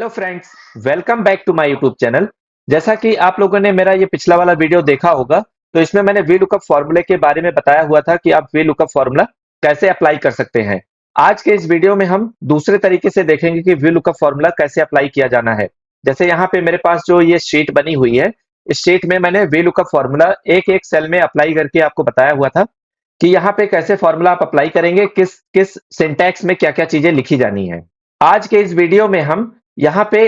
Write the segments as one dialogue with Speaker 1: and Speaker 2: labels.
Speaker 1: Hello friends, welcome back to my YouTube channel. जैसा कि आप लोगों ने मेरा ये पिछला वाला वीडियो देखा होगा, तो इसमें मैंने वी लुकअप फॉर्मूले के बारे में बताया हुआ था कि आप वी लुकअप फॉर्मूला कैसे अप्लाई कर सकते हैं। आज के इस वीडियो में हम दूसरे तरीके से देखेंगे कि वी लुकअप फॉर्मूला कैसे अप्लाई किया जाना है। जैसे यहाँ पे मेरे पास जो ये शीट बनी हुई है, इस शीट में मैंने वी लुकअप फॉर्मूला एक एक सेल में अप्लाई करके आपको बताया हुआ था कि यहाँ पे कैसे फॉर्मूला आप अप्लाई करेंगे, किस किस सिंटैक्स में क्या क्या चीजें लिखी जानी है। आज के इस वीडियो में हम यहाँ पे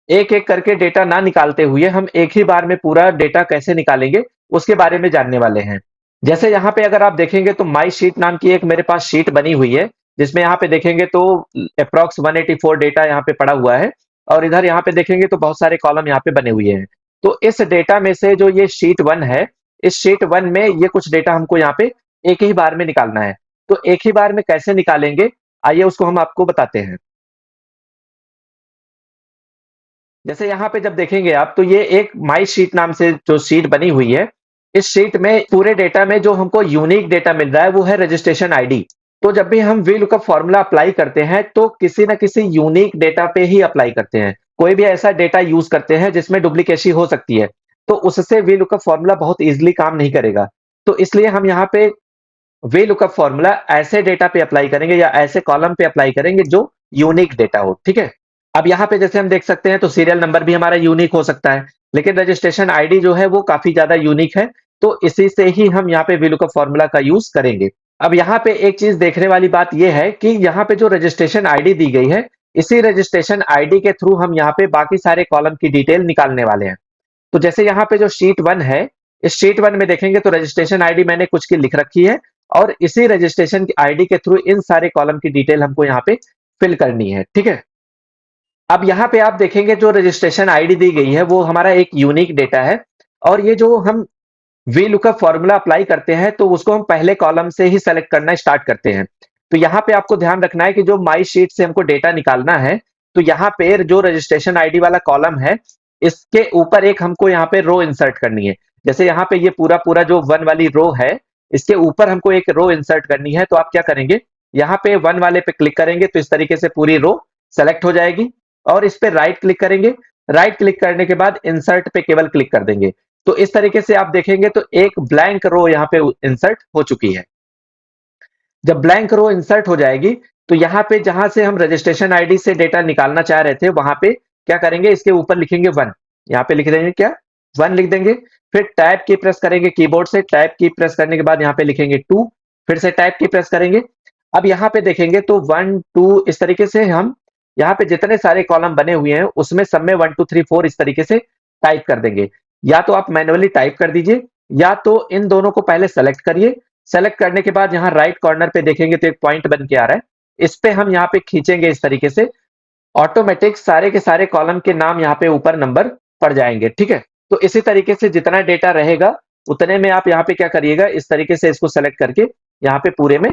Speaker 1: एक-एक करके डेटा ना निकालते हुए हम एक ही बार में पूरा डेटा कैसे निकालेंगे, उसके बारे में जानने वाले हैं। जैसे यहाँ पे अगर आप देखेंगे तो माई शीट नाम की एक मेरे पास शीट बनी हुई है, जिसमें यहाँ पे देखेंगे तो एप्रॉक्स 184 डेटा यहाँ पे पड़ा हुआ है और इधर यहाँ पे देखेंगे तो बहुत सारे कॉलम यहाँ पे बने हुए हैं। तो इस डेटा में से जो ये शीट 1 है, इस शीट 1 में ये कुछ डेटा हमको यहाँ पे एक ही बार में निकालना है। तो एक ही बार में कैसे निकालेंगे, आइए उसको हम आपको बताते हैं। जैसे यहाँ पे जब देखेंगे आप तो ये एक माई शीट नाम से जो शीट बनी हुई है, इस शीट में पूरे डेटा में जो हमको यूनिक डेटा मिल रहा है वो है रजिस्ट्रेशन आईडी। तो जब भी हम वी लुकअप फॉर्मूला अप्लाई करते हैं तो किसी ना किसी यूनिक डेटा पे ही अप्लाई करते हैं। कोई भी ऐसा डेटा यूज करते हैं जिसमें डुप्लीकेसी हो सकती है, तो उससे वी लुकअप फॉर्मूला बहुत इजीली काम नहीं करेगा। तो इसलिए हम यहाँ पे वी लुकअप फॉर्मूला ऐसे डेटा पे अप्लाई करेंगे या ऐसे कॉलम पे अप्लाई करेंगे जो यूनिक डेटा हो, ठीक है। अब यहाँ पे जैसे हम देख सकते हैं तो सीरियल नंबर भी हमारा यूनिक हो सकता है, लेकिन रजिस्ट्रेशन आईडी जो है वो काफी ज्यादा यूनिक है। तो इसी से ही हम यहाँ पे वी लुकअप फॉर्मूला का यूज करेंगे। अब यहाँ पे एक चीज देखने वाली बात यह है कि यहाँ पे जो रजिस्ट्रेशन आईडी दी गई है, इसी रजिस्ट्रेशन आईडी के थ्रू हम यहाँ पे बाकी सारे कॉलम की डिटेल निकालने वाले हैं। तो जैसे यहाँ पे जो शीट 1 है, इस शीट 1 में देखेंगे तो रजिस्ट्रेशन आईडी मैंने कुछ की लिख रखी है और इसी रजिस्ट्रेशन की आईडी के थ्रू इन सारे कॉलम की डिटेल हमको यहाँ पे फिल करनी है, ठीक है। अब यहाँ पे आप देखेंगे जो रजिस्ट्रेशन आईडी दी गई है वो हमारा एक यूनिक डेटा है और ये जो हम वी लुकअप फॉर्मूला अप्लाई करते हैं तो उसको हम पहले कॉलम से ही सेलेक्ट करना स्टार्ट करते हैं। तो यहाँ पे आपको ध्यान रखना है कि जो माई शीट से हमको डेटा निकालना है, तो यहाँ पे जो रजिस्ट्रेशन आईडी वाला कॉलम है, इसके ऊपर एक हमको यहाँ पे रो इंसर्ट करनी है। जैसे यहाँ पे ये पूरा पूरा जो 1 वाली रो है, इसके ऊपर हमको एक रो इंसर्ट करनी है। तो आप क्या करेंगे, यहाँ पे 1 वाले पे क्लिक करेंगे तो इस तरीके से पूरी रो सेलेक्ट हो जाएगी और इस पे राइट क्लिक करेंगे। राइट क्लिक करने के बाद इंसर्ट पे केवल क्लिक कर देंगे। तो इस तरीके से आप देखेंगे तो एक ब्लैंक रो यहाँ पे इंसर्ट हो चुकी है। जब ब्लैंक रो इंसर्ट हो जाएगी तो यहाँ पे जहां से हम रजिस्ट्रेशन आईडी से डेटा निकालना चाह रहे थे वहां पे क्या करेंगे, इसके ऊपर लिखेंगे 1। यहाँ पे लिख देंगे क्या, 1 लिख देंगे। फिर टैब की प्रेस करेंगे कीबोर्ड से, टैब की प्रेस करने के बाद यहाँ पे लिखेंगे 2। फिर से टैब की प्रेस करेंगे। अब यहाँ पे देखेंगे तो 1 2 इस तरीके से हम यहाँ पे जितने सारे कॉलम बने हुए हैं उसमें सब में 1 2 3 4 इस तरीके से टाइप कर देंगे। या तो आप मैन्युअली टाइप कर दीजिए या तो इन दोनों को पहले सेलेक्ट करिए। सेलेक्ट करने के बाद यहाँ राइट कॉर्नर पे देखेंगे तो एक पॉइंट बन के आ रहा है, इस पे हम यहाँ पे खींचेंगे इस तरीके से। ऑटोमेटिक सारे के सारे कॉलम के नाम यहाँ पे ऊपर नंबर पड़ जाएंगे, ठीक है। तो इसी तरीके से जितना डेटा रहेगा उतने में आप यहाँ पे क्या करिएगा, इस तरीके से इसको सेलेक्ट करके यहाँ पे पूरे में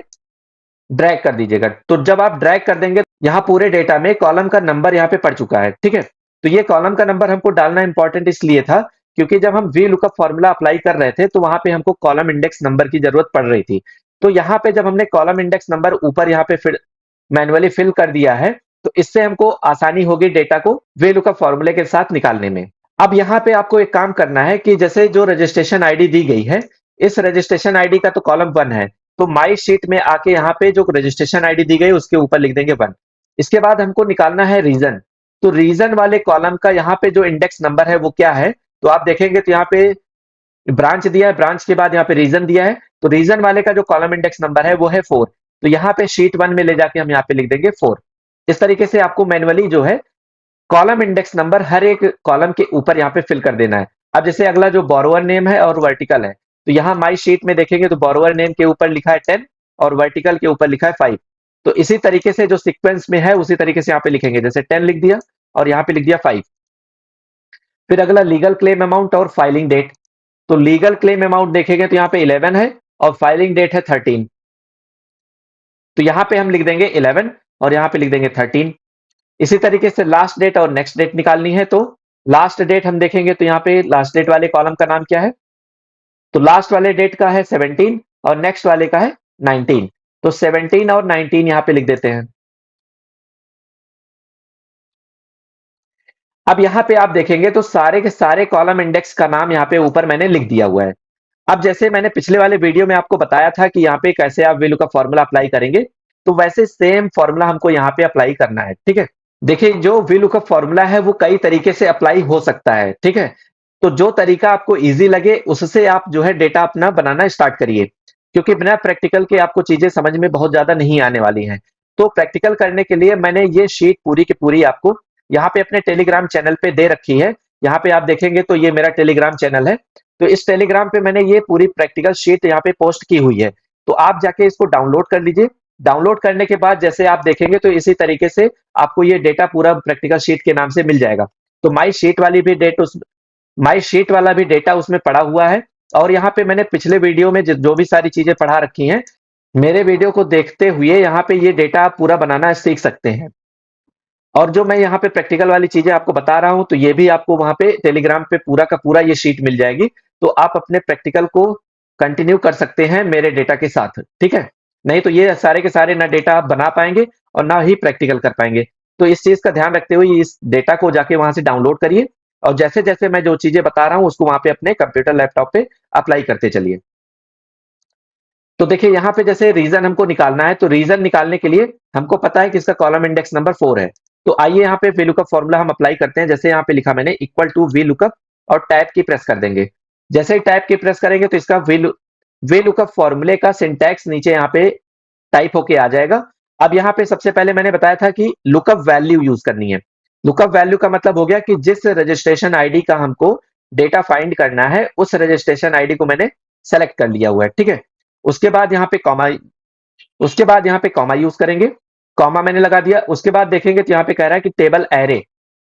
Speaker 1: ड्रैग कर दीजिएगा। तो जब आप ड्रैग कर देंगे यहाँ पूरे डेटा में कॉलम का नंबर यहाँ पे पड़ चुका है, ठीक है। तो ये कॉलम का नंबर हमको डालना इंपॉर्टेंट इसलिए था क्योंकि जब हम वी लुकअप फॉर्मूला अप्लाई कर रहे थे तो वहां पे हमको कॉलम इंडेक्स नंबर की जरूरत पड़ रही थी। तो यहाँ पे जब हमने कॉलम इंडेक्स नंबर ऊपर यहाँ पे फिर मैन्युअली फिल कर दिया है तो इससे हमको आसानी होगी डेटा को वी लुकअप फॉर्मूले के साथ निकालने में। अब यहाँ पे आपको एक काम करना है कि जैसे जो रजिस्ट्रेशन आईडी दी गई है, इस रजिस्ट्रेशन आईडी का तो कॉलम 1 है, तो माई शीट में आके यहाँ पे जो रजिस्ट्रेशन आईडी दी गई उसके ऊपर लिख देंगे 1। इसके बाद हमको निकालना है रीजन। तो रीजन वाले कॉलम का यहाँ पे जो इंडेक्स नंबर है वो क्या है, तो आप देखेंगे तो यहाँ पे ब्रांच दिया है, ब्रांच के बाद यहाँ पे रीजन दिया है। तो रीजन वाले का जो कॉलम इंडेक्स नंबर है वो है 4। तो यहाँ पे शीट 1 में ले जाके हम यहाँ पे लिख देंगे 4। इस तरीके से आपको मैन्युअली जो है कॉलम इंडेक्स नंबर हर एक कॉलम के ऊपर यहाँ पे फिल कर देना है। अब जैसे अगला जो बोरोवर नेम है और वर्टिकल है, तो यहाँ माई शीट में देखेंगे तो बोरोवर नेम के ऊपर लिखा है 10 और वर्टिकल के ऊपर लिखा है 5। तो इसी तरीके से जो सीक्वेंस में है उसी तरीके से यहाँ पे लिखेंगे, जैसे 10 लिख दिया और यहाँ पे लिख दिया 5। फिर अगला लीगल क्लेम अमाउंट और फाइलिंग डेट। तो लीगल क्लेम अमाउंट देखेंगे तो यहाँ पे 11 है और फाइलिंग डेट है 13। तो यहाँ पे हम लिख देंगे 11 और यहाँ पे लिख देंगे 13। इसी तरीके से लास्ट डेट और नेक्स्ट डेट निकालनी है। तो लास्ट डेट हम देखेंगे तो यहाँ पे लास्ट डेट वाले कॉलम का नाम क्या है, तो लास्ट वाले डेट का है 17 और नेक्स्ट वाले का है 19। तो 17 और 19 यहाँ पे लिख देते हैं। अब यहाँ पे आप देखेंगे तो सारे के सारे कॉलम इंडेक्स का नाम यहाँ पे ऊपर मैंने लिख दिया हुआ है। अब जैसे मैंने पिछले वाले वीडियो में आपको बताया था कि यहाँ पे कैसे आप वैल्यू का फॉर्मूला अप्लाई करेंगे, तो वैसे सेम फॉर्मूला हमको यहाँ पे अप्लाई करना है, ठीक है। देखिए जो वैल्यू का फॉर्मूला है वो कई तरीके से अप्लाई हो सकता है, ठीक है। तो जो तरीका आपको इजी लगे उससे आप जो है डेटा अपना बनाना स्टार्ट करिए, क्योंकि बिना प्रैक्टिकल के आपको चीजें समझ में बहुत ज्यादा नहीं आने वाली हैं। तो प्रैक्टिकल करने के लिए मैंने ये शीट पूरी की पूरी आपको यहाँ पे अपने टेलीग्राम चैनल पे दे रखी है। यहाँ पे आप देखेंगे तो ये मेरा टेलीग्राम चैनल है। तो इस टेलीग्राम पे मैंने ये पूरी प्रैक्टिकल शीट यहाँ पे पोस्ट की हुई है। तो आप जाके इसको डाउनलोड कर लीजिए। डाउनलोड करने के बाद जैसे आप देखेंगे तो इसी तरीके से आपको ये डेटा पूरा प्रैक्टिकल शीट के नाम से मिल जाएगा। तो माई शीट वाली भी डेट उस माई शीट वाला भी डेटा उसमें पड़ा हुआ है। और यहाँ पे मैंने पिछले वीडियो में जो भी सारी चीजें पढ़ा रखी हैं, मेरे वीडियो को देखते हुए यहाँ पे ये डेटा आप पूरा बनाना सीख सकते हैं। और जो मैं यहाँ पे प्रैक्टिकल वाली चीजें आपको बता रहा हूँ, तो ये भी आपको वहां पे टेलीग्राम पे पूरा का पूरा ये शीट मिल जाएगी। तो आप अपने प्रैक्टिकल को कंटिन्यू कर सकते हैं मेरे डेटा के साथ, ठीक है। नहीं तो ये सारे के सारे ना डेटा आप बना पाएंगे और ना ही प्रैक्टिकल कर पाएंगे। तो इस चीज का ध्यान रखते हुए इस डेटा को जाके वहां से डाउनलोड करिए, और जैसे जैसे मैं जो चीजें बता रहा हूँ उसको वहां पे अपने कंप्यूटर लैपटॉप पे अप्लाई करते चलिए। तो देखिए यहाँ पे जैसे रीजन हमको निकालना है, तो रीजन निकालने के लिए हमको पता है कि इसका कॉलम इंडेक्स नंबर 4 है। तो आइए यहाँ पे वीलुकअप फॉर्मूला हम अप्लाई करते हैं। जैसे यहाँ पे लिखा मैंने इक्वल टू वीलुकअप और टैब की प्रेस कर देंगे। जैसे ही टैब की प्रेस करेंगे तो इसका वीलुकअप फॉर्मूले का सिंटैक्स नीचे यहाँ पे टाइप होके आ जाएगा। अब यहाँ पे सबसे पहले मैंने बताया था कि लुकअप वैल्यू यूज करनी है। लुकअप वैल्यू का मतलब हो गया कि जिस रजिस्ट्रेशन आईडी का हमको डेटा फाइंड करना है उस रजिस्ट्रेशन आईडी को मैंने सेलेक्ट कर लिया हुआ है, ठीक है। उसके बाद यहाँ पे कॉमा उसके बाद यहाँ पे कॉमा यूज करेंगे। कॉमा मैंने लगा दिया। उसके बाद देखेंगे तो यहाँ पे कह रहा है कि टेबल एरे।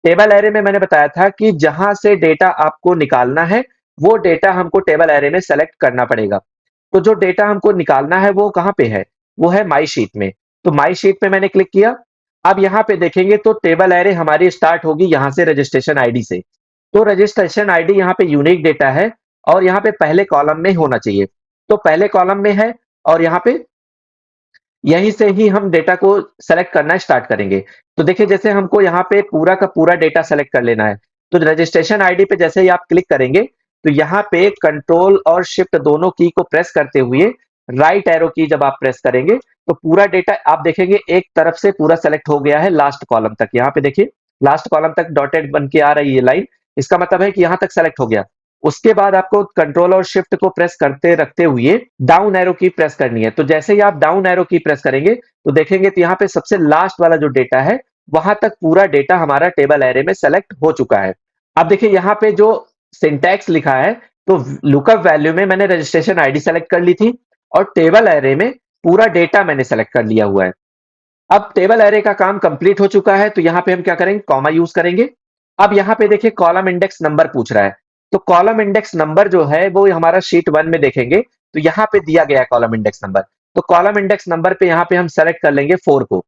Speaker 1: टेबल एरे में मैंने बताया था कि जहां से डेटा आपको निकालना है वो डेटा हमको टेबल एरे में सेलेक्ट करना पड़ेगा। तो जो डेटा हमको निकालना है वो कहाँ पे है, वो है माई शीट में। तो माई शीट पे मैंने क्लिक किया। अब यहाँ पे देखेंगे तो टेबल एरे हमारी स्टार्ट होगी यहाँ से रजिस्ट्रेशन आईडी से। तो रजिस्ट्रेशन आईडी यहाँ पे यूनिक डेटा है और यहाँ पे पहले कॉलम में होना चाहिए। तो पहले कॉलम में है और यहाँ पे यहीं से ही हम डेटा को सेलेक्ट करना स्टार्ट करेंगे। तो देखिए जैसे हमको यहाँ पे पूरा का पूरा डेटा सेलेक्ट कर लेना है, तो रजिस्ट्रेशन आईडी पे जैसे ही आप क्लिक करेंगे तो यहाँ पे कंट्रोल और शिफ्ट दोनों की को प्रेस करते हुए राइट एरो की जब आप प्रेस करेंगे तो पूरा डेटा आप देखेंगे एक तरफ से पूरा सेलेक्ट हो गया है लास्ट कॉलम तक। यहाँ पे देखिए लास्ट कॉलम तक डॉटेड बन के आ रही है लाइन, इसका मतलब है कि यहाँ तक सेलेक्ट हो गया। उसके बाद आपको कंट्रोल और शिफ्ट को प्रेस करते रखते हुए डाउन एरो की प्रेस करनी है। तो जैसे ही आप डाउन एरो की प्रेस करेंगे तो देखेंगे तो यहाँ पे सबसे लास्ट वाला जो डेटा है वहां तक पूरा डेटा हमारा टेबल एरे में सेलेक्ट हो चुका है। अब देखिए यहाँ पे जो सिंटैक्स लिखा है, तो लुकअप वैल्यू में मैंने रजिस्ट्रेशन आईडी सेलेक्ट कर ली थी और टेबल एरे में पूरा डेटा मैंने सेलेक्ट कर लिया हुआ है। अब टेबल एरे का काम कंप्लीट हो चुका है, तो यहाँ पे हम क्या करेंगे, कॉमा यूज करेंगे। अब यहाँ पे देखिए कॉलम इंडेक्स नंबर पूछ रहा है। तो कॉलम इंडेक्स नंबर जो है वो हमारा शीट 1 में देखेंगे तो यहाँ पे दिया गया है कॉलम इंडेक्स नंबर। तो कॉलम इंडेक्स नंबर पे यहाँ पे हम सेलेक्ट कर लेंगे 4 को।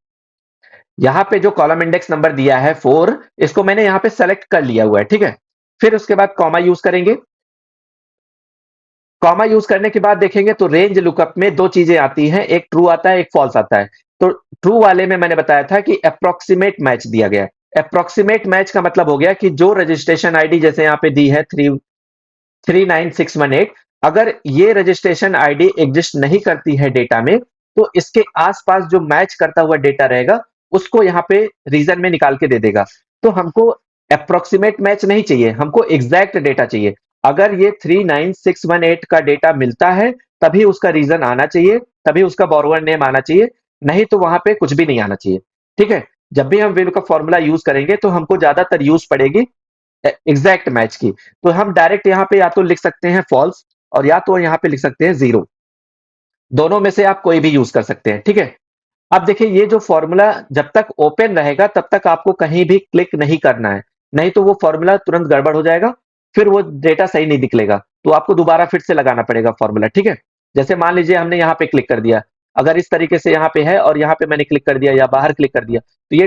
Speaker 1: यहाँ पे जो कॉलम इंडेक्स नंबर दिया है 4, इसको मैंने यहाँ पे सेलेक्ट कर लिया हुआ है, ठीक है। फिर उसके बाद कॉमा यूज करेंगे। कॉमा यूज करने के बाद देखेंगे तो रेंज लुकअप में दो चीजें आती हैं, एक ट्रू आता है एक फॉल्स आता है। तो ट्रू वाले में मैंने बताया था कि अप्रोक्सीमेट मैच दिया गया है। अप्रोक्सीमेट मैच का मतलब हो गया कि जो रजिस्ट्रेशन आईडी जैसे यहाँ पे दी है 39618, अगर ये रजिस्ट्रेशन आईडी एग्जिस्ट नहीं करती है डेटा में तो इसके आसपास जो मैच करता हुआ डेटा रहेगा उसको यहाँ पे रीजन में निकाल के दे देगा। तो हमको अप्रोक्सीमेट मैच नहीं चाहिए, हमको एग्जैक्ट डेटा चाहिए। अगर ये 39618 का डेटा मिलता है तभी उसका रीजन आना चाहिए, तभी उसका बोरोवर नेम आना चाहिए, नहीं तो वहां पे कुछ भी नहीं आना चाहिए, ठीक है। जब भी हम वैल्यू का फॉर्मूला यूज करेंगे तो हमको ज्यादातर यूज पड़ेगी एग्जैक्ट मैच की। तो हम डायरेक्ट यहाँ पे या तो लिख सकते हैं फॉल्स और या तो यहाँ पे लिख सकते हैं जीरो, दोनों में से आप कोई भी यूज कर सकते हैं, ठीक है। अब देखिए ये जो फॉर्मूला जब तक ओपन रहेगा तब तक आपको कहीं भी क्लिक नहीं करना है, नहीं तो वो फॉर्मूला तुरंत गड़बड़ हो जाएगा, फिर वो डेटा सही नहीं निकलेगा। तो आपको दोबारा फिर से लगाना पड़ेगा फॉर्मूला, ठीक है। जैसे मान लीजिए हमने यहाँ पे क्लिक कर दिया, अगर इस तरीके से यहाँ पे है और यहाँ पे मैंने क्लिक कर दिया या बाहर क्लिक कर दिया तो ये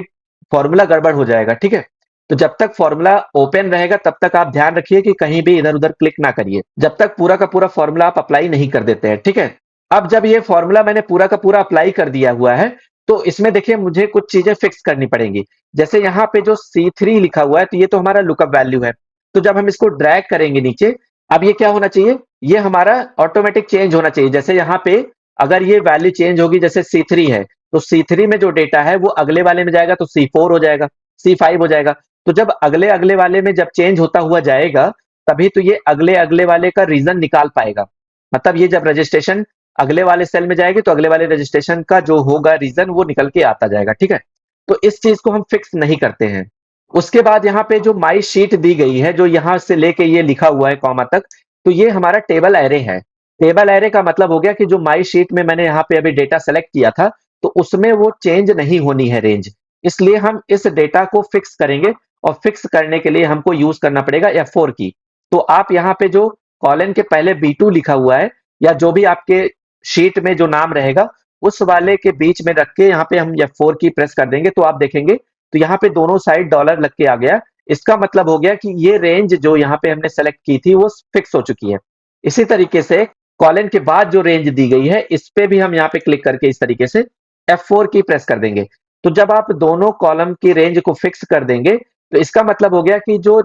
Speaker 1: फॉर्मूला गड़बड़ हो जाएगा, ठीक है। तो जब तक फॉर्मूला ओपन रहेगा तब तक आप ध्यान रखिए कि कहीं भी इधर उधर क्लिक ना करिए, जब तक पूरा का पूरा फॉर्मूला आप अप्लाई नहीं कर देते हैं, ठीक है। अब जब ये फॉर्मूला मैंने पूरा का पूरा अप्लाई कर दिया हुआ है तो इसमें देखिए मुझे कुछ चीजें फिक्स करनी पड़ेंगी। जैसे यहाँ पे जो C3 लिखा हुआ है, तो ये तो हमारा लुकअप वैल्यू है। तो जब हम इसको ड्रैग करेंगे नीचे, अब ये क्या होना चाहिए, ये हमारा ऑटोमेटिक चेंज होना चाहिए। जैसे यहाँ पे अगर ये वैल्यू चेंज होगी, जैसे C3 है, तो C3 में जो डेटा है वो अगले वाले में जाएगा तो C4 हो जाएगा, C5 हो जाएगा। तो जब अगले अगले वाले में जब चेंज होता हुआ जाएगा, तभी तो ये अगले अगले वाले का रीजन निकाल पाएगा। मतलब ये जब रजिस्ट्रेशन अगले वाले सेल में जाएगी, तो अगले वाले रजिस्ट्रेशन का जो होगा रीजन वो निकल के आता जाएगा। ठीक है, तो इस चीज को हम फिक्स नहीं करते हैं। उसके बाद यहाँ पे जो माई शीट दी गई है, जो यहाँ से लेके ये लिखा हुआ है कॉमा तक, तो ये हमारा टेबल एरे है। टेबल एरे का मतलब हो गया कि जो माई शीट में मैंने यहाँ पे अभी डेटा सेलेक्ट किया था, तो उसमें वो चेंज नहीं होनी है रेंज। इसलिए हम इस डेटा को फिक्स करेंगे, और फिक्स करने के लिए हमको यूज करना पड़ेगा F4 की। तो आप यहाँ पे जो कॉलन के पहले B2 लिखा हुआ है, या जो भी आपके शीट में जो नाम रहेगा, उस वाले के बीच में रख के यहाँ पे हम F4 की प्रेस कर देंगे, तो आप देखेंगे तो यहाँ पे दोनों साइड डॉलर लग के आ गया। इसका मतलब हो गया कि ये रेंज जो यहाँ पे हमने सेलेक्ट की थी वो फिक्स हो चुकी है। इसी तरीके से कॉलन के बाद जो रेंज दी गई है, इस पे भी हम यहाँ पे क्लिक करके इस तरीके से F4 की प्रेस कर देंगे। तो जब आप दोनों कॉलम की रेंज को फिक्स कर देंगे, तो इसका मतलब हो गया कि जो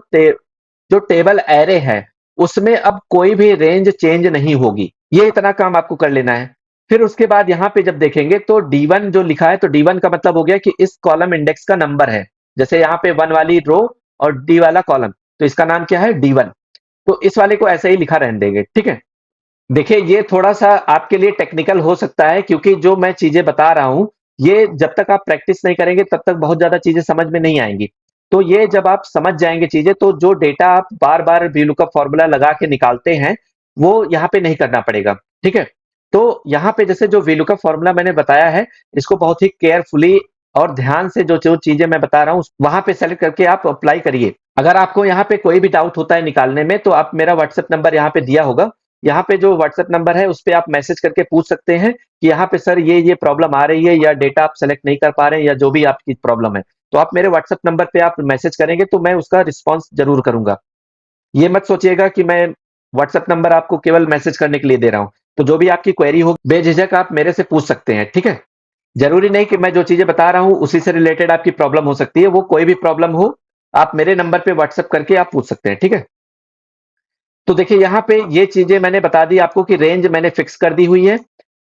Speaker 1: टेबल एरे है, उसमें अब कोई भी रेंज चेंज नहीं होगी। ये इतना काम आपको कर लेना है। फिर उसके बाद यहाँ पे जब देखेंगे तो D1 जो लिखा है, तो D1 का मतलब हो गया कि इस कॉलम इंडेक्स का नंबर है। जैसे यहाँ पे 1 वाली रो और D वाला कॉलम, तो इसका नाम क्या है, D1। तो इस वाले को ऐसे ही लिखा रहने देंगे। ठीक है, देखिए ये थोड़ा सा आपके लिए टेक्निकल हो सकता है, क्योंकि जो मैं चीजें बता रहा हूं, ये जब तक आप प्रैक्टिस नहीं करेंगे तब तक बहुत ज्यादा चीजें समझ में नहीं आएंगी। तो ये जब आप समझ जाएंगे चीजें, तो जो डेटा आप बार बार VLOOKUP फॉर्मूला लगा के निकालते हैं, वो यहाँ पे नहीं करना पड़ेगा। ठीक है, तो यहाँ पे जैसे जो VLOOKUP फॉर्मूला मैंने बताया है, इसको बहुत ही केयरफुली और ध्यान से जो जो चीजें मैं बता रहा हूँ वहां पे सेलेक्ट करके आप अप्लाई करिए। अगर आपको यहाँ पे कोई भी डाउट होता है निकालने में, तो आप मेरा व्हाट्सएप नंबर यहाँ पे दिया होगा, यहाँ पे जो व्हाट्सएप नंबर है उस पे आप मैसेज करके पूछ सकते हैं कि यहाँ पे सर ये प्रॉब्लम आ रही है, या डेटा आप सेलेक्ट नहीं कर पा रहे हैं, या जो भी आपकी प्रॉब्लम है। तो आप मेरे व्हाट्सएप नंबर पे आप मैसेज करेंगे तो मैं उसका रिस्पॉन्स जरूर करूंगा। ये मत सोचिएगा कि मैं व्हाट्सएप नंबर आपको केवल मैसेज करने के लिए दे रहा हूँ। तो जो भी आपकी क्वेरी हो, बेझिझक आप मेरे से पूछ सकते हैं। ठीक है, जरूरी नहीं कि मैं जो चीजें बता रहा हूँ उसी से रिलेटेड आपकी प्रॉब्लम हो सकती है। वो कोई भी प्रॉब्लम हो, आप मेरे नंबर पे व्हाट्सएप करके आप पूछ सकते हैं। ठीक है, तो देखिए यहाँ पे ये चीजें मैंने बता दी आपको कि रेंज मैंने फिक्स कर दी हुई है,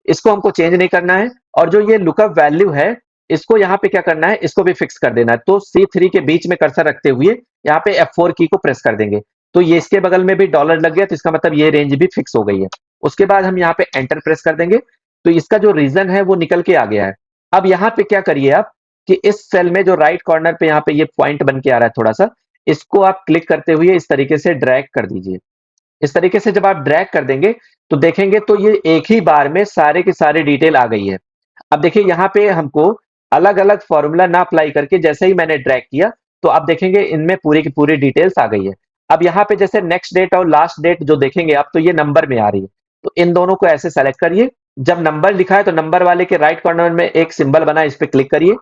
Speaker 1: इसको हमको चेंज नहीं करना है। और जो ये लुकअप वैल्यू है, इसको यहाँ पे क्या करना है, इसको भी फिक्स कर देना है। तो C3 के बीच में कर्सर रखते हुए यहाँ पे F4 की को प्रेस कर देंगे, तो ये इसके बगल में भी डॉलर लग गया, तो इसका मतलब ये रेंज भी फिक्स हो गई है। उसके बाद हम यहाँ पे एंटर प्रेस कर देंगे, तो इसका जो रीजन है वो निकल के आ गया है। अब यहाँ पे क्या करिए आप, कि इस सेल में जो राइट कॉर्नर पे यहाँ पे ये पॉइंट बन के आ रहा है थोड़ा सा, इसको आप क्लिक करते हुए इस तरीके से ड्रैग कर दीजिए। इस तरीके से जब आप ड्रैग कर देंगे, तो देखेंगे तो ये एक ही बार में सारे के सारे डिटेल आ गई है। अब देखिए यहाँ पे हमको अलग अलग फॉर्मूला ना अप्लाई करके, जैसे ही मैंने ड्रैग किया, तो आप देखेंगे इनमें पूरी की पूरी डिटेल्स आ गई है। अब यहाँ पे जैसे नेक्स्ट डेट और लास्ट डेट जो देखेंगे आप, तो ये नंबर में आ रही है। तो इन दोनों को ऐसे सेलेक्ट करिए। जब नंबर लिखा है, तो नंबर वाले के राइट कॉर्नर में एक सिंबल बना है, इस पे क्लिक करिए।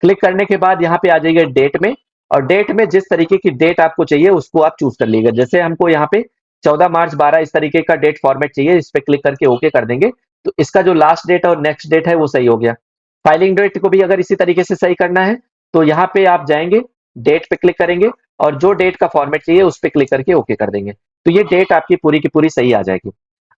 Speaker 1: क्लिक करने के बाद यहाँ पे आ जाइए डेट में, और डेट में जिस तरीके की डेट आपको चाहिए उसको आप चूज कर लीजिएगा। जैसे हमको यहाँ पे 14 मार्च 12 इस तरीके का डेट फॉर्मेट चाहिए, इस पे क्लिक करके ओके कर देंगे, तो इसका जो लास्ट डेट और नेक्स्ट डेट है वो सही हो गया। फाइलिंग डेट को भी अगर इसी तरीके से सही करना है, तो यहाँ पे आप जाएंगे, डेट पे क्लिक करेंगे, और जो डेट का फॉर्मेट चाहिए उस पे क्लिक करके ओके कर देंगे, तो ये डेट आपकी पूरी की पूरी सही आ जाएगी।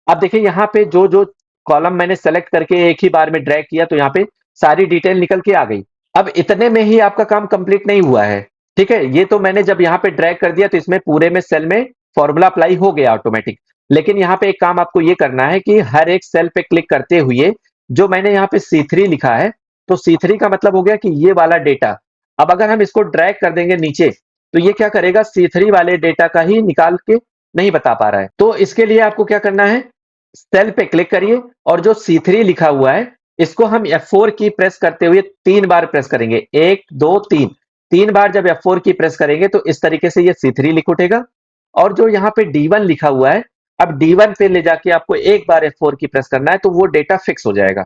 Speaker 1: अब देखिए यहाँ पे जो जो कॉलम मैंने सेलेक्ट करके एक ही बार में ड्रैग किया, तो यहाँ पे सारी डिटेल निकल के आ गई। अब इतने में ही आपका काम कंप्लीट नहीं हुआ है। ठीक है, ये तो मैंने जब यहाँ पे ड्रैग कर दिया, तो इसमें पूरे में सेल में फॉर्मूला अप्लाई हो गया ऑटोमेटिक। लेकिन यहाँ पे एक काम आपको ये करना है कि हर एक सेल पे क्लिक करते हुए, जो मैंने यहाँ पे C3 लिखा है, तो C3 का मतलब हो गया कि ये वाला डेटा। अब अगर हम इसको ड्रैग कर देंगे नीचे, तो ये क्या करेगा, C3 वाले डेटा का ही निकाल के नहीं बता पा रहा है। तो इसके लिए आपको क्या करना है, सेल पे क्लिक करिए, और जो C3 लिखा हुआ है, इसको हम F4 की प्रेस करते हुए 3 बार प्रेस करेंगे। 1 2 3, 3 बार जब F4 की प्रेस करेंगे, तो इस तरीके से ये C3 लिख उठेगा। और जो यहाँ पे D1 लिखा हुआ है, अब D1 पे ले जाके आपको एक बार F4 की प्रेस करना है, तो वो डेटा फिक्स हो जाएगा।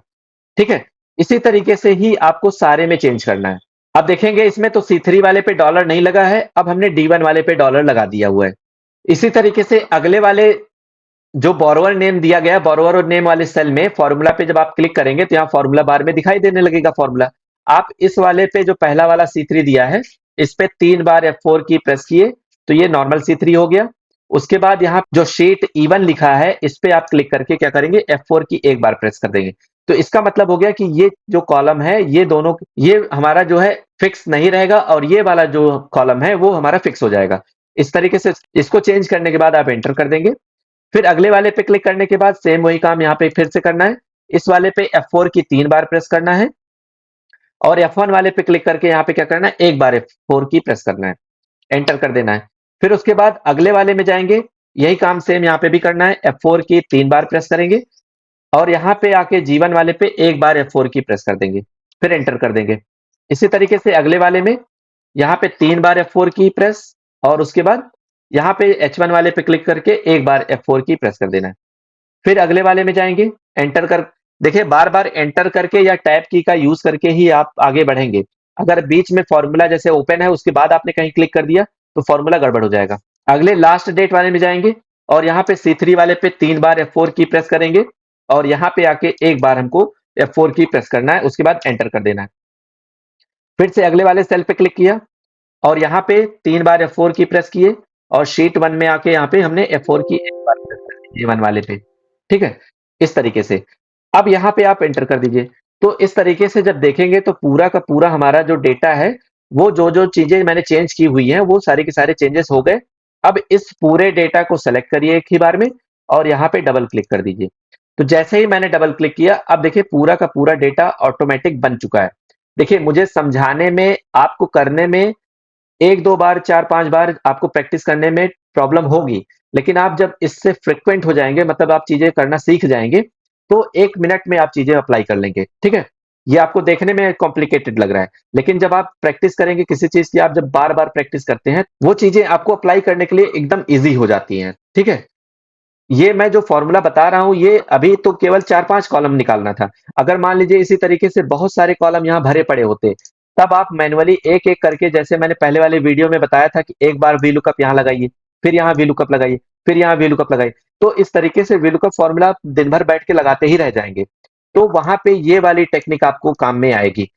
Speaker 1: ठीक है, इसी तरीके से ही आपको सारे में चेंज करना है। अब देखेंगे इसमें तो C3 वाले पे डॉलर नहीं लगा है, अब हमने D1 वाले पे डॉलर लगा दिया हुआ है। इसी तरीके से अगले वाले जो बोरोवर नेम दिया गया है, बोरोवर नेम वाले सेल में फॉर्मूला पे जब आप क्लिक करेंगे तो यहाँ फॉर्मूला बार में दिखाई देने लगेगा फॉर्मूला। आप इस वाले पे जो पहला वाला C3 दिया है, इस पे 3 बार F4 की प्रेस किए तो ये नॉर्मल C3 हो गया। उसके बाद यहाँ जो शीट E1 लिखा है, इस पे आप क्लिक करके क्या करेंगे, F4 की एक बार प्रेस कर देंगे। तो इसका मतलब हो गया कि ये जो कॉलम है, ये दोनों, ये हमारा जो है फिक्स नहीं रहेगा और ये वाला जो कॉलम है वो हमारा फिक्स हो जाएगा। इस तरीके से इसको चेंज करने के बाद आप एंटर कर देंगे। फिर अगले वाले पे क्लिक करने के बाद सेम वही काम यहाँ पे फिर से करना है। इस वाले पे F4 की 3 बार प्रेस करना है और F1 वाले पे क्लिक करके यहाँ पे क्या करना है, एक बार F4 की प्रेस करना है, एंटर कर देना है। फिर उसके बाद अगले वाले में जाएंगे, यही काम सेम यहाँ पे भी करना है, F4 की 3 बार प्रेस करेंगे और यहाँ पे आके G1 वाले पे एक बार F4 की प्रेस कर देंगे, फिर एंटर कर देंगे। इसी तरीके से अगले वाले में यहाँ पे 3 बार F4 की प्रेस और उसके बाद यहाँ पे H1 वाले पे क्लिक करके एक बार F4 की प्रेस कर देना है। फिर अगले वाले में जाएंगे, एंटर कर, देखिए बार बार एंटर करके या टैब की का यूज करके ही आप आगे बढ़ेंगे। अगर बीच में फॉर्मूला जैसे ओपन है उसके बाद आपने कहीं क्लिक कर दिया तो फॉर्मूला गड़बड़ हो जाएगा। अगले लास्ट डेट वाले में जाएंगे और यहाँ पे C3 वाले पे 3 बार F4 की प्रेस करेंगे और यहाँ पे आके एक बार हमको F4 की प्रेस करना है, उसके बाद एंटर कर देना है। फिर से अगले वाले सेल पे क्लिक किया और यहाँ पे 3 बार F4 की प्रेस किए और शीट 1 में आके यहाँ पे हमने F4 की एक बार प्रेस कर दी J1 वाले पे, ठीक है? इस तरीके से। अब यहाँ पे आप एंटर कर दीजिए। तो इस तरीके से जब देखेंगे तो पूरा का पूरा हमारा जो डेटा है, वो जो-जो चीज़ें मैंने चेंज की हुई हैं, वो सारे के सारे चेंजेस हो गए। अब इस पूरे डेटा को सेलेक्ट करिए एक ही बार में और यहाँ पे डबल क्लिक कर दीजिए। तो जैसे ही मैंने डबल क्लिक किया, अब देखिए पूरा का पूरा डेटा ऑटोमैटिक बन चुका है। देखिए मुझे समझाने में, आपको करने में 1-2 बार, 4-5 बार आपको प्रैक्टिस करने में प्रॉब्लम होगी, लेकिन आप जब इससे फ्रीक्वेंट हो जाएँगे, मतलब आप चीज़ें करना सीख जाएँगे, तो 1 मिनट में आप चीज़ें अप्लाई कर लेंगे, ठीक है? ये आपको देखने में कॉम्प्लिकेटेड लग रहा है, लेकिन जब आप प्रैक्टिस करेंगे किसी चीज़ की, आप जब बार-बार प्रैक्टिस करते हैं, वो चीज़ें आपको अप्लाई करने के लिए एकदम ईज़ी हो जाती हैं, ठीक है? ये मैं जो फ़ॉर्मूला बता रहा हूँ, ये अभी तो केवल 4-5 कॉलम निकालना था। अगर मान लीजिए इसी तरीके से बहुत सारे कॉलम यहाँ भरे पड़े होते, तब आप मैनुअली एक-एक करके, जैसे मैंने पहले वाले वीडियो में बताया था कि एक बार वीलुकअप यहाँ लगाइए, फिर यहाँ वीलुकअप लगाइए, फिर यहाँ वीलुकअप लगाइए। तो इस तरीके से वीलुकअप फ़ॉर्मूला आप दिन भर बैठ के लगाते ही रह जाएँगे। तो वहाँ पे ये वाली टेक्निक आपको काम में आएगी।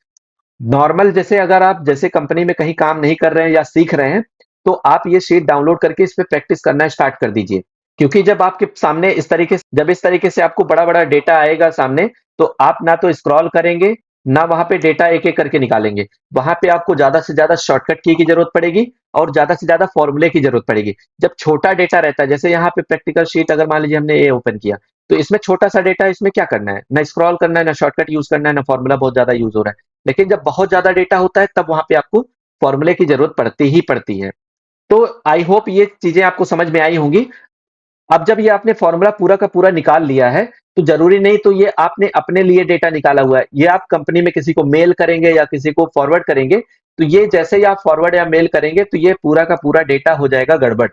Speaker 1: नॉर्मल जैसे अगर आप जैसे कंपनी में कहीं काम नहीं कर रहे हैं या सीख रहे हैं, तो आप ये शीट डाउनलोड करके इस पे प्रैक्टिस करना स्टार्ट कर दीजिए। क्योंकि जब आपके सामने इस तरीके से आपको बड़ा-बड़ा डेटा आएगा सामने, तो आप ना तो स्क्रॉल करेंगे, ना वहाँ पे डेटा एक-एक करके निकालेंगे। वहाँ पे आपको ज़्यादा से ज़्यादा शॉर्टकट की ज़रूरत पड़ेगी और ज़्यादा से ज़्यादा फ़ॉर्मूले की ज़रूरत पड़ेगी। जब छोटा डेटा रहता है, जैसे यहाँ पे प्रैक्टिकल शीट अगर मान लीजिए हमने ये ओपन किया, तो इसमें छोटा-सा डेटा है, इसमें क्या करना है? ना स्क्रॉल करना है, ना शॉर्टकट यूज़ करना है, ना फ़ॉर्मूला बहुत ज़्यादा यूज़ हो रहा है। लेकिन जब बहुत ज़्यादा डेटा होता है, तब वहाँ पे आपको फ़ॉर्मूले की ज़रूरत पड़ती ही पड़ती है। तो आई होप ये चीज़ें आपको समझ में आई होंगी। अब जब ये आपने फ़ॉर्मूला पूरा का पूरा निकाल लिया है, तो ज़रूरी नहीं तो ये आपने अपने लिए डेटा निकाला हुआ है। ये आप कंपनी में किसी को मेल करेंगे या किसी को फॉरवर्ड करेंगे, तो ये जैसे ही आप फॉरवर्ड या मेल करेंगे, तो ये पूरा का पूरा डेटा हो जाएगा गड़बड़।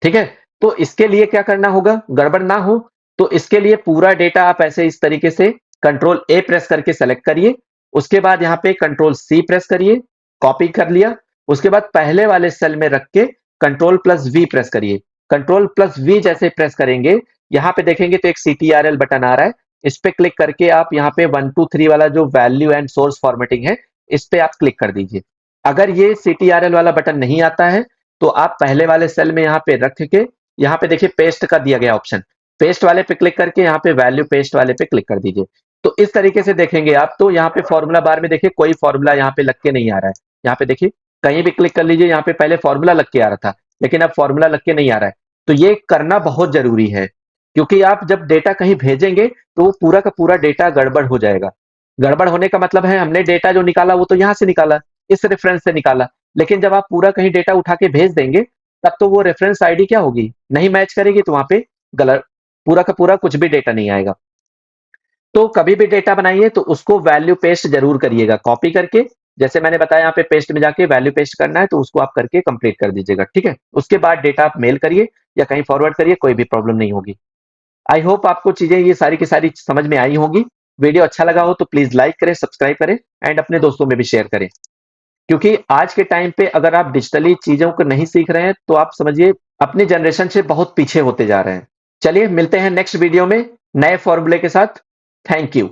Speaker 1: ठीक है? तो इसके लिए क्या करना होगा, गड़बड़ ना हो, तो इसके लिए पूरा डेटा आप ऐसे इस तरीके से कंट्रोल ए प्रेस करके सेलेक्ट करिए। उसके बाद यहाँ पे कंट्रोल सी प्रेस करिए, कॉपी कर लिया। उसके बाद पहले वाले सेल में रख के कंट्रोल प्लस वी प्रेस करिए। कंट्रोल प्लस वी जैसे प्रेस करेंगे, यहाँ पे देखेंगे तो एक सीटीआरएल बटन आ रहा है। इस पे क्लिक करके आप यहाँ पे 1, 2, 3 वाला जो वैल्यू एंड सोर्स फॉर्मेटिंग है, इस पे आप क्लिक कर दीजिए। अगर ये सीटीआरएल वाला बटन नहीं आता है, तो आप पहले वाले सेल में यहाँ पे रख के, यहाँ पे देखिए पेस्ट का दिया गया ऑप्शन, पेस्ट वाले पे क्लिक करके यहाँ पे वैल्यू पेस्ट वाले पे क्लिक कर दीजिए। तो इस तरीके से देखेंगे आप, तो यहाँ पे फॉर्मूला बार में देखिए कोई फॉर्मूला यहाँ पे लग के नहीं आ रहा है। यहाँ पे देखिए कहीं भी क्लिक कर लीजिए, यहाँ पे पहले फॉर्मूला लग के आ रहा था, लेकिन अब फॉर्मूला लग के नहीं आ रहा है। तो ये करना बहुत जरूरी है, क्योंकि आप जब डेटा कहीं भेजेंगे तो वो पूरा का पूरा डेटा गड़बड़ हो जाएगा। गड़बड़ होने का मतलब है हमने डेटा जो निकाला वो तो यहाँ से निकाला, इस रेफरेंस से निकाला, लेकिन जब आप पूरा कहीं डेटा उठा के भेज देंगे, तब तो वो रेफरेंस आईडी क्या होगी, नहीं मैच करेगी, तो वहां पे गलत, पूरा का पूरा कुछ भी डेटा नहीं आएगा। तो कभी भी डेटा बनाइए तो उसको वैल्यू पेस्ट जरूर करिएगा, कॉपी करके, जैसे मैंने बताया यहाँ पे पेस्ट में जाके वैल्यू पेस्ट करना है, तो उसको आप करके कंप्लीट कर दीजिएगा, ठीक है? उसके बाद डेटा आप मेल करिए या कहीं फॉरवर्ड करिए, कोई भी प्रॉब्लम नहीं होगी। आई होप आपको चीजें ये सारी की सारी समझ में आई होंगी। वीडियो अच्छा लगा हो तो प्लीज लाइक करें, सब्सक्राइब करें एंड अपने दोस्तों में भी शेयर करें। क्योंकि आज के टाइम पे अगर आप डिजिटली चीज़ों को नहीं सीख रहे हैं, तो आप समझिए अपनी जनरेशन से बहुत पीछे होते जा रहे हैं। चलिए मिलते हैं नेक्स्ट वीडियो में नए फ़ॉर्मूले के साथ। Thank you.